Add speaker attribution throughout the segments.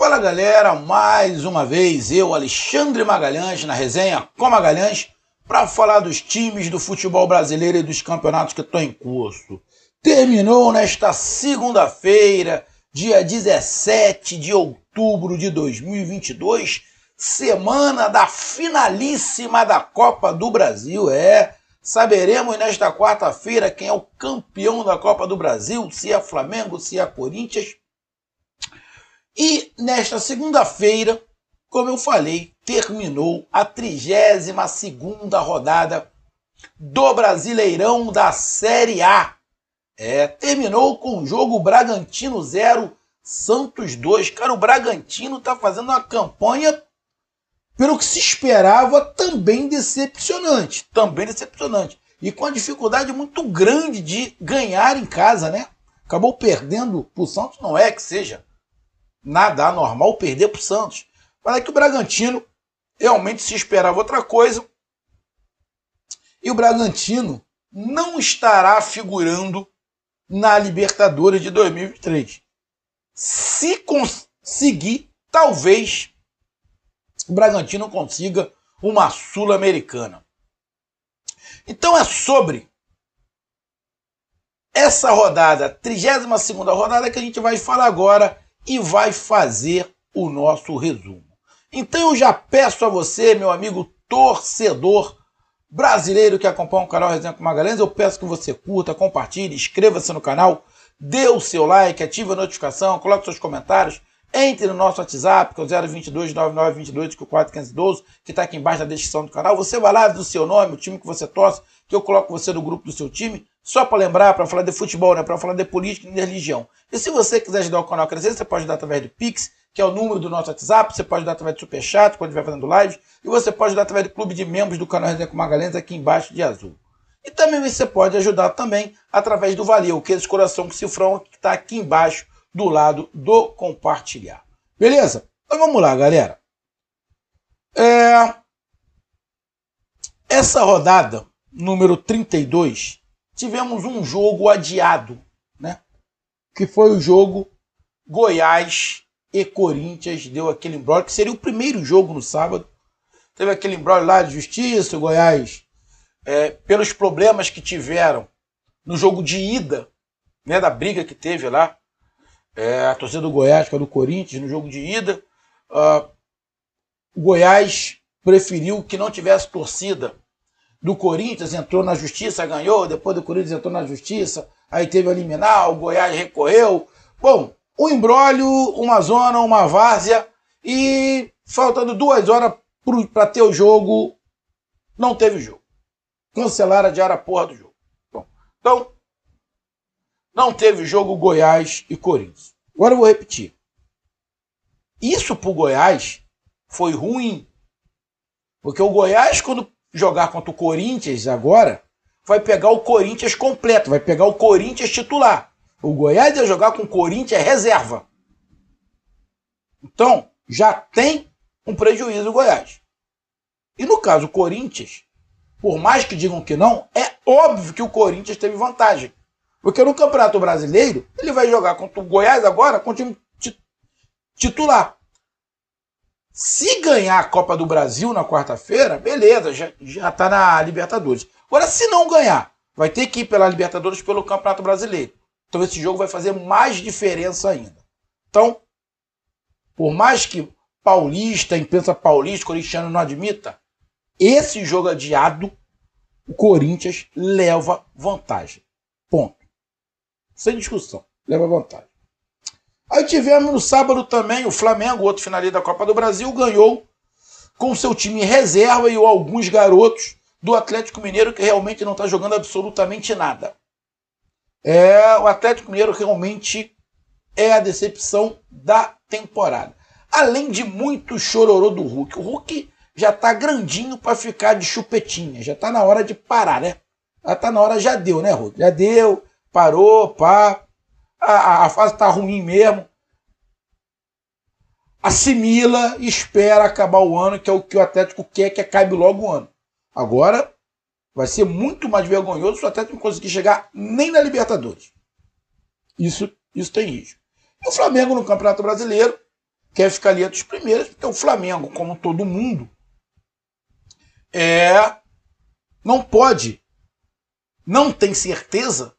Speaker 1: Fala galera, mais uma vez eu, Alexandre Magalhães, na resenha com Magalhães, para falar dos times do futebol brasileiro e dos campeonatos que estão em curso. Terminou nesta segunda-feira, dia 17 de outubro de 2022, semana da finalíssima da Copa do Brasil. Saberemos nesta quarta-feira quem é o campeão da Copa do Brasil, se é Flamengo, se é Corinthians. E nesta segunda-feira, como eu falei, terminou a 32ª rodada do Brasileirão da Série A. Terminou com o jogo Bragantino 0, Santos 2. Cara, o Bragantino está fazendo uma campanha, pelo que se esperava, também decepcionante. E com a dificuldade muito grande de ganhar em casa, né? Acabou perdendo para o Santos, não é que seja nada anormal perder para o Santos. Mas é que o Bragantino realmente se esperava outra coisa. E o Bragantino não estará figurando na Libertadores de 2023. Se conseguir, talvez o Bragantino consiga uma Sul-Americana. Então é sobre essa rodada, 32ª rodada, que a gente vai falar agora e vai fazer o nosso resumo. Então eu já peço a você, meu amigo torcedor brasileiro que acompanha o canal Resenha com Magalhães, eu peço que você curta, compartilhe, inscreva-se no canal, dê o seu like, ative a notificação, coloque seus comentários, entre no nosso WhatsApp, que é o 022 9922 4512, que está aqui embaixo na descrição do canal. Você vai lá, diz o seu nome, o time que você torce, que eu coloco você no grupo do seu time, só para lembrar, para falar de futebol, né? Para falar de política e de religião. E se você quiser ajudar o canal a crescer, você pode ajudar através do Pix, que é o número do nosso WhatsApp, você pode ajudar através do Superchat, quando estiver fazendo live, e você pode ajudar através do clube de membros do canal Resenha com Magalhães, aqui embaixo de azul. E também você pode ajudar também através do Valeu, que é esse coração com cifrão que está aqui embaixo do lado do compartilhar. Beleza? Então vamos lá, galera. Essa rodada, número 32, tivemos um jogo adiado, né? Que foi o jogo Goiás e Corinthians. Deu aquele imbróglio, que seria o primeiro jogo no sábado. Teve aquele imbróglio lá de justiça, o Goiás, pelos problemas que tiveram no jogo de ida, né, da briga que teve lá, a torcida do Goiás com a do Corinthians no jogo de ida. O Goiás preferiu que não tivesse torcida do Corinthians, entrou na justiça, ganhou, depois do Corinthians entrou na justiça, aí teve a liminar, o Goiás recorreu. Bom, um imbróglio, uma zona, uma várzea, e faltando 2 horas para ter o jogo, não teve jogo. Cancelaram, adiaram a porra do jogo. Bom, então, não teve jogo Goiás e Corinthians. Agora eu vou repetir. Isso pro Goiás foi ruim. Porque o Goiás, quando jogar contra o Corinthians agora, vai pegar o Corinthians completo, vai pegar o Corinthians titular. O Goiás ia jogar com o Corinthians reserva. Então, já tem um prejuízo o Goiás. E no caso, o Corinthians, por mais que digam que não, é óbvio que o Corinthians teve vantagem. Porque no Campeonato Brasileiro, ele vai jogar contra o Goiás agora com o time titular. Se ganhar a Copa do Brasil na quarta-feira, beleza, já está na Libertadores. Agora, se não ganhar, vai ter que ir pela Libertadores pelo Campeonato Brasileiro. Então esse jogo vai fazer mais diferença ainda. Então, por mais que paulista, imprensa paulista, corintiano não admita, esse jogo adiado, o Corinthians leva vantagem. Ponto. Sem discussão, leva vantagem. Aí tivemos no sábado também o Flamengo, outro finalista da Copa do Brasil, ganhou com seu time em reserva e alguns garotos do Atlético Mineiro, que realmente não está jogando absolutamente nada. O Atlético Mineiro realmente é a decepção da temporada. Além de muito chororô do Hulk. O Hulk já está grandinho para ficar de chupetinha, já está na hora de parar, né? Já está na hora, já deu, né, Hulk? Já deu. Parou, pá. A fase está ruim mesmo. Assimila e espera acabar o ano, que é o que o Atlético quer, que acabe logo o ano. Agora, vai ser muito mais vergonhoso se o Atlético não conseguir chegar nem na Libertadores. Isso tem risco. E o Flamengo no Campeonato Brasileiro quer ficar ali entre os primeiros, porque o Flamengo, como todo mundo, não pode, não tem certeza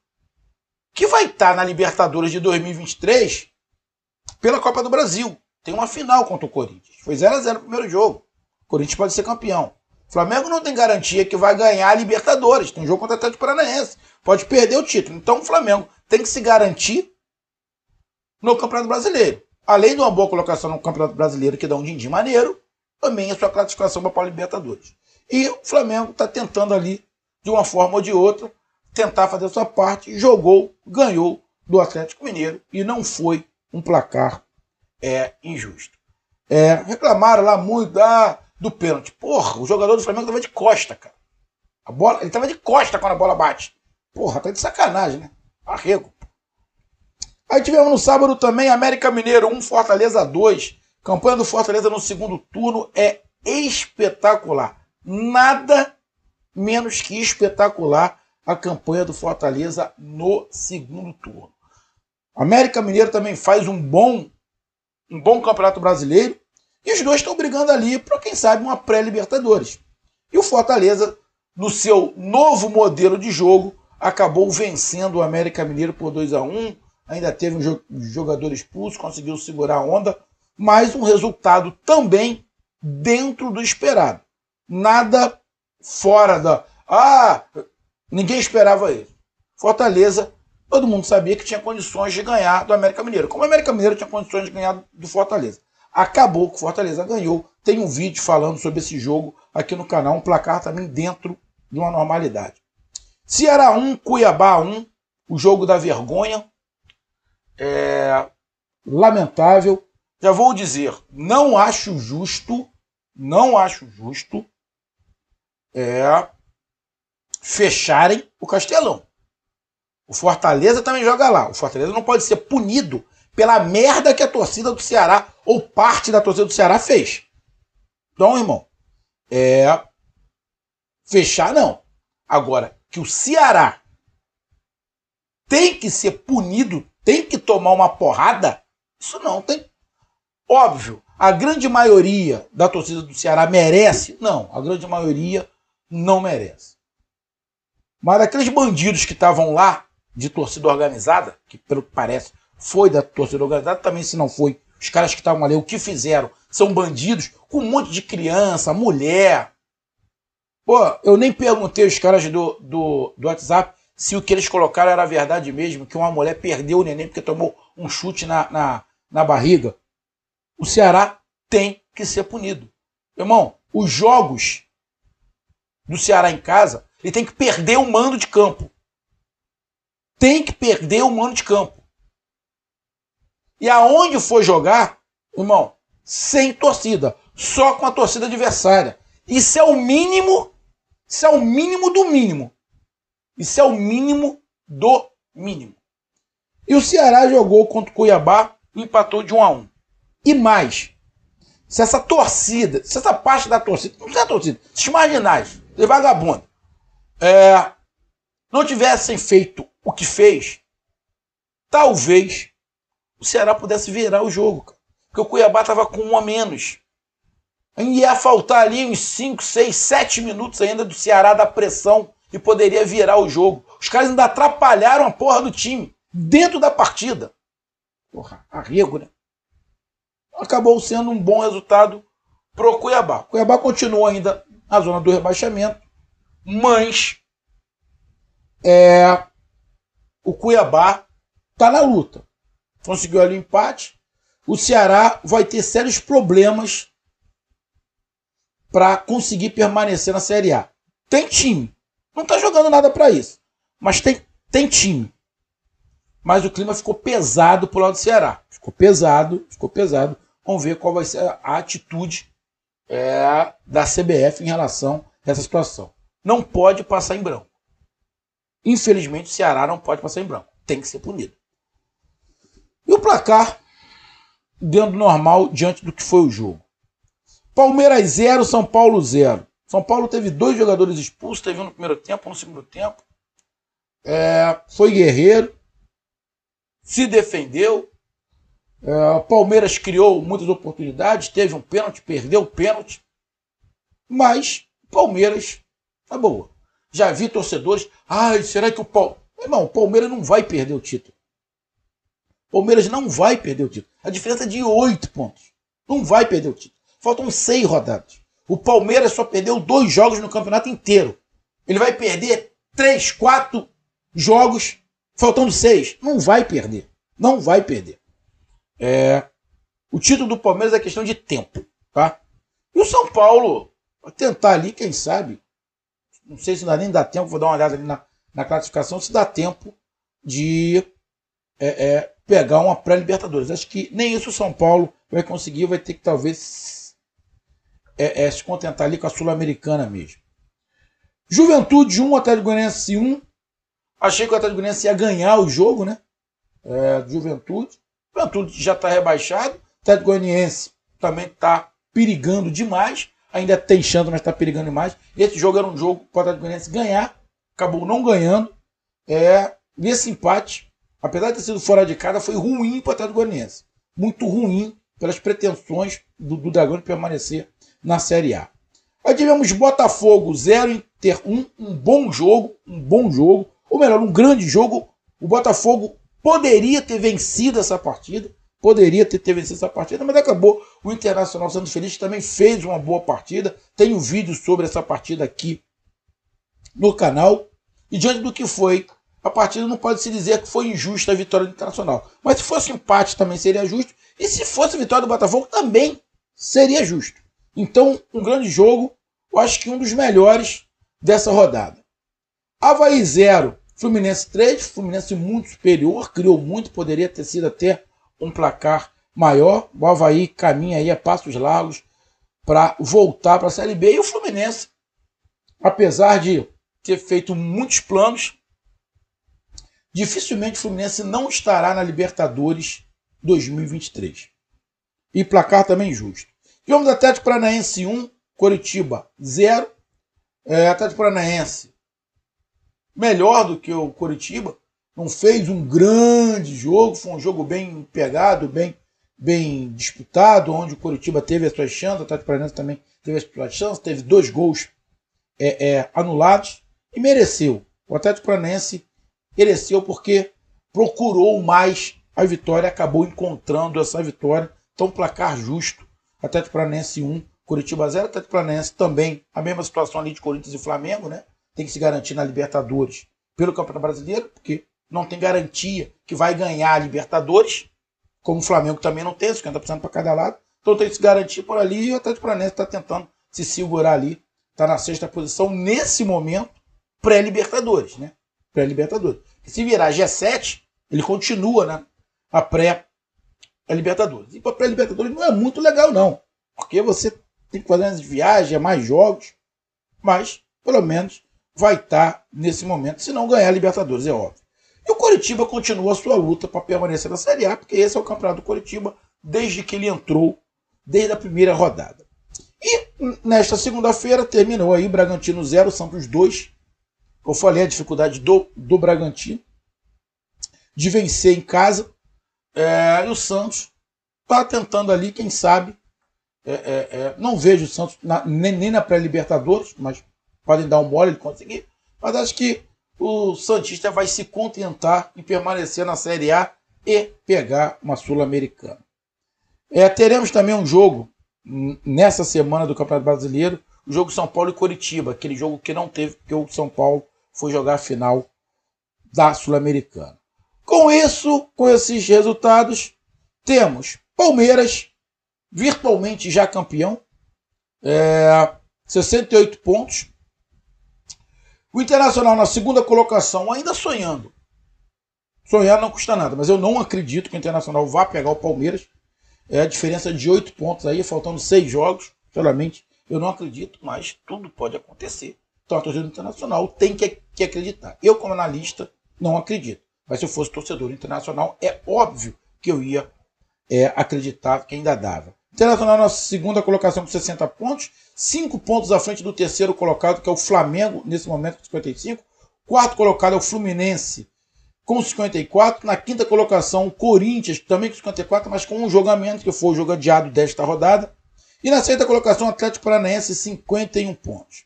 Speaker 1: que vai estar na Libertadores de 2023 pela Copa do Brasil. Tem uma final contra o Corinthians. Foi 0-0 o primeiro jogo. O Corinthians pode ser campeão. O Flamengo não tem garantia que vai ganhar a Libertadores. Tem um jogo contra o Atlético Paranaense. Pode perder o título. Então o Flamengo tem que se garantir no Campeonato Brasileiro. Além de uma boa colocação no Campeonato Brasileiro, que dá um din-din maneiro, também a sua classificação para a Libertadores. E o Flamengo está tentando ali, de uma forma ou de outra, tentar fazer a sua parte. Jogou, ganhou do Atlético Mineiro e não foi um placar injusto. Reclamaram lá muito do pênalti. Porra, o jogador do Flamengo estava de costa, cara. Ele estava de costa quando a bola bate. Porra, tá de sacanagem, né? Arrego. Aí tivemos no sábado também América Mineiro 1, Fortaleza 2. Campanha do Fortaleza no segundo turno é espetacular. Nada menos que espetacular a campanha do Fortaleza no segundo turno. América Mineiro também faz um bom campeonato brasileiro e os dois estão brigando ali para, quem sabe, uma pré-Libertadores. E o Fortaleza, no seu novo modelo de jogo, acabou vencendo o América Mineiro por 2-1. Ainda teve um jogador expulso, conseguiu segurar a onda, mas um resultado também dentro do esperado. Nada fora da... ninguém esperava isso. Fortaleza, todo mundo sabia que tinha condições de ganhar do América Mineiro. Como o América Mineiro tinha condições de ganhar do Fortaleza. Acabou que o Fortaleza ganhou. Tem um vídeo falando sobre esse jogo aqui no canal, um placar também dentro de uma normalidade. Ceará 1, Cuiabá 1, o jogo da vergonha. Lamentável. Já vou dizer, não acho justo fecharem o Castelão. O Fortaleza também joga lá. O Fortaleza não pode ser punido pela merda que a torcida do Ceará, ou parte da torcida do Ceará, fez. Então, irmão, fechar não. Agora, que o Ceará tem que ser punido, tem que tomar uma porrada, isso não tem. Óbvio, a grande maioria da torcida do Ceará merece? Não, a grande maioria não merece. Mas aqueles bandidos que estavam lá, de torcida organizada, que pelo que parece foi da torcida organizada, também se não foi, os caras que estavam ali, o que fizeram, são bandidos com um monte de criança, mulher. Pô, eu nem perguntei aos caras do WhatsApp se o que eles colocaram era verdade mesmo, que uma mulher perdeu o neném porque tomou um chute na barriga. O Ceará tem que ser punido. Irmão, os jogos do Ceará em casa, ele tem que perder o mando de campo. Tem que perder o mando de campo. E aonde for jogar, irmão, sem torcida, só com a torcida adversária. Isso é o mínimo, isso é o mínimo do mínimo. Isso é o mínimo do mínimo. E o Ceará jogou contra o Cuiabá e empatou de 1-1. E mais, se essa torcida, se essa parte da torcida, não é a torcida, esses marginais, de vagabundo, não tivessem feito o que fez, talvez o Ceará pudesse virar o jogo, cara. Porque o Cuiabá estava com 1 a menos. Ia faltar ali uns 5, 6, 7 minutos ainda do Ceará da pressão e poderia virar o jogo. Os caras ainda atrapalharam a porra do time dentro da partida. Porra, arrego, né? Acabou sendo um bom resultado pro Cuiabá. O Cuiabá continua ainda na zona do rebaixamento, mas o Cuiabá está na luta. Conseguiu ali o empate. O Ceará vai ter sérios problemas para conseguir permanecer na Série A. Tem time. Não está jogando nada para isso. Mas tem time. Mas o clima ficou pesado pro lado do Ceará. Ficou pesado. Vamos ver qual vai ser a atitude da CBF em relação a essa situação. Não pode passar em branco. Infelizmente, o Ceará não pode passar em branco. Tem que ser punido. E o placar, dentro do normal, diante do que foi o jogo. Palmeiras 0, São Paulo 0. São Paulo teve 2 jogadores expulsos, teve um no primeiro tempo, um no segundo tempo. Foi guerreiro, se defendeu, O Palmeiras criou muitas oportunidades, teve um pênalti, perdeu o pênalti, mas o Palmeiras tá boa. Já vi torcedores, será que o Palmeiras não vai perder o título. O Palmeiras não vai perder o título. A diferença é de 8 pontos. Não vai perder o título. Faltam 6 rodadas. O Palmeiras só perdeu 2 jogos no campeonato inteiro. Ele vai perder 3, 4 jogos, faltando 6. Não vai perder. Não vai perder. O título do Palmeiras é questão de tempo. Tá? E o São Paulo vai tentar ali, quem sabe, não sei se nem dá tempo, vou dar uma olhada ali na classificação, se dá tempo de pegar uma pré-Libertadores. Acho que nem isso o São Paulo vai conseguir, vai ter que talvez se contentar ali com a Sul-Americana mesmo. Juventude 1, Atlético Goianiense 1. Achei que o Atlético Goianiense ia ganhar o jogo, né? Juventude já está rebaixado. O Atlético Goianiense também está perigando demais. Ainda tem chance, mas está perigando demais. Esse jogo era um jogo para o Atlético Goianiense ganhar. Acabou não ganhando. Esse empate, apesar de ter sido fora de casa, foi ruim para o Atlético Goianiense. Muito ruim pelas pretensões do Dragão de permanecer na Série A. Aí tivemos Botafogo 0, Inter 1, um bom jogo, ou melhor, um grande jogo. O Botafogo poderia ter vencido essa partida, mas acabou o Internacional sendo feliz, também fez uma boa partida. Tem um vídeo sobre essa partida aqui no canal. E diante do que foi a partida, não pode se dizer que foi injusta a vitória do Internacional. Mas se fosse empate também seria justo, e se fosse a vitória do Botafogo também seria justo. Então, um grande jogo, eu acho que um dos melhores dessa rodada. Avaí 0, Fluminense 3, Fluminense muito superior, criou muito, poderia ter sido até um placar maior. O Avaí caminha aí a passos largos para voltar para a Série B. E o Fluminense, apesar de ter feito muitos planos, dificilmente o Fluminense não estará na Libertadores 2023. E placar também justo. Tivemos Atlético Paranaense 1, Coritiba 0. Atlético Paranaense melhor do que o Coritiba. Não fez um grande jogo, foi um jogo bem pegado, bem disputado, onde o Coritiba teve as suas chances, o Atlético Paranaense também teve as suas chances, teve 2 gols anulados e mereceu. O Atlético Paranaense mereceu porque procurou mais a vitória, acabou encontrando essa vitória. Então, placar justo. Atlético Paranaense 1, Coritiba 0. Atlético Paranaense também, a mesma situação ali de Corinthians e Flamengo, né? Tem que se garantir na Libertadores pelo Campeonato Brasileiro, porque não tem garantia que vai ganhar a Libertadores, como o Flamengo também não tem, 50% para cada lado. Então tem que se garantir por ali, e o Atlético Paranaense está tentando se segurar ali, está na 6ª posição nesse momento, pré-Libertadores, né? Pré-Libertadores. E se virar G7, ele continua, né? A pré-Libertadores. E para pré-Libertadores não é muito legal, não, porque você tem que fazer umas viagens, mais jogos, mas pelo menos vai estar nesse momento, se não ganhar a Libertadores, é óbvio. E o Coritiba continua a sua luta para permanecer na Série A, porque esse é o campeonato do Coritiba desde que ele entrou, desde a primeira rodada. E nesta segunda-feira terminou aí Bragantino 0, Santos 2. Eu falei a dificuldade do Bragantino de vencer em casa. E o Santos está tentando ali, quem sabe, não vejo o Santos nem na pré-Libertadores, mas podem dar um mole ele conseguir. Mas acho que o Santista vai se contentar em permanecer na Série A e pegar uma Sul-Americana. Teremos também um jogo nessa semana do Campeonato Brasileiro, o jogo São Paulo e Coritiba, aquele jogo que não teve, porque o São Paulo foi jogar a final da Sul-Americana. Com isso, com esses resultados, temos Palmeiras virtualmente já campeão, 68 pontos. O Internacional na 2ª colocação, ainda sonhando. Sonhar não custa nada, mas eu não acredito que o Internacional vá pegar o Palmeiras. É a diferença de 8 pontos aí, faltando 6 jogos, solamente. Eu não acredito, mas tudo pode acontecer. Então a torcida do Internacional tem que acreditar. Eu, como analista, não acredito. Mas se eu fosse torcedor internacional, é óbvio que eu ia acreditar que ainda dava. Internacional na 2ª colocação com 60 pontos, 5 pontos à frente do 3º colocado, que é o Flamengo, nesse momento com 55. 4º colocado é o Fluminense, com 54. Na quinta colocação, o Corinthians, também com 54, mas com um jogo a menos, que foi o jogo adiado desta rodada. E na sexta colocação, Atlético Paranaense, 51 pontos.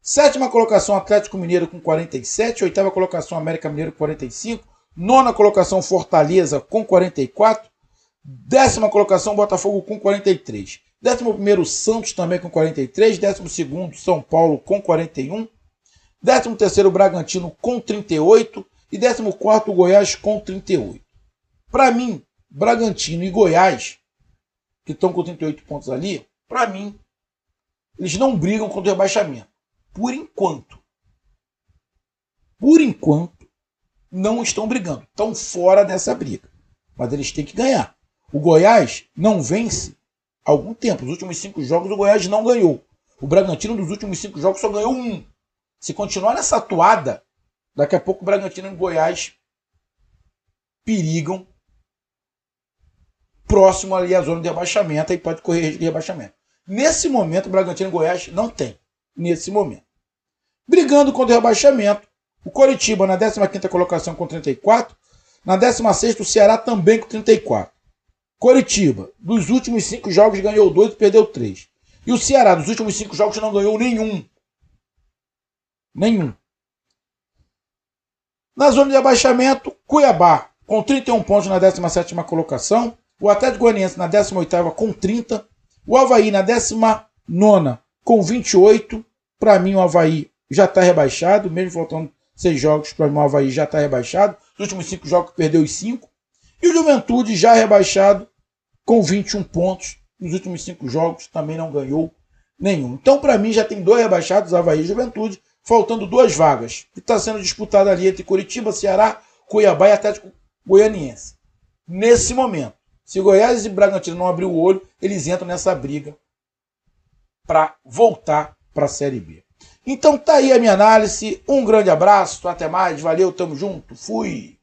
Speaker 1: Sétima colocação, Atlético Mineiro com 47. Oitava colocação, América Mineiro com 45. Nona colocação, Fortaleza com 44. Décima colocação, Botafogo com 43. 11º, Santos também com 43. 12º, São Paulo com 41. 13º, Bragantino com 38. E 14º, Goiás com 38. Para mim, Bragantino e Goiás, que estão com 38 pontos ali, para mim, eles não brigam contra o rebaixamento. Por enquanto. Por enquanto, não estão brigando. Estão fora dessa briga. Mas eles têm que ganhar. O Goiás não vence há algum tempo. Os últimos 5 jogos o Goiás não ganhou. O Bragantino dos últimos 5 jogos só ganhou 1. Se continuar nessa atuada, daqui a pouco o Bragantino e o Goiás perigam próximo ali à zona de rebaixamento e pode correr risco de rebaixamento. Nesse momento, o Bragantino e o Goiás não tem. Nesse momento. Brigando contra o rebaixamento, o Coritiba na 15ª colocação com 34. Na 16ª, o Ceará também com 34. Coritiba, dos últimos 5 jogos, ganhou 2 e perdeu 3. E o Ceará, dos últimos 5 jogos, não ganhou nenhum. Nenhum. Na zona de abaixamento, Cuiabá, com 31 pontos na 17ª colocação. O Atlético Goianiense na 18ª com 30. O Avaí na 19ª com 28. Para mim, o Avaí já está rebaixado. Mesmo faltando 6 jogos, para mim, o Avaí já está rebaixado. Os últimos 5 jogos perdeu os 5. E o Juventude já rebaixado com 21 pontos. Nos últimos 5 jogos também não ganhou nenhum. Então, para mim, já tem 2 rebaixados, Avaí e Juventude, faltando 2 vagas. E está sendo disputada ali entre Coritiba, Ceará, Cuiabá e Atlético Goianiense. Nesse momento, se Goiás e Bragantino não abrir o olho, eles entram nessa briga para voltar para a Série B. Então tá aí a minha análise. Um grande abraço, até mais, valeu, tamo junto, fui!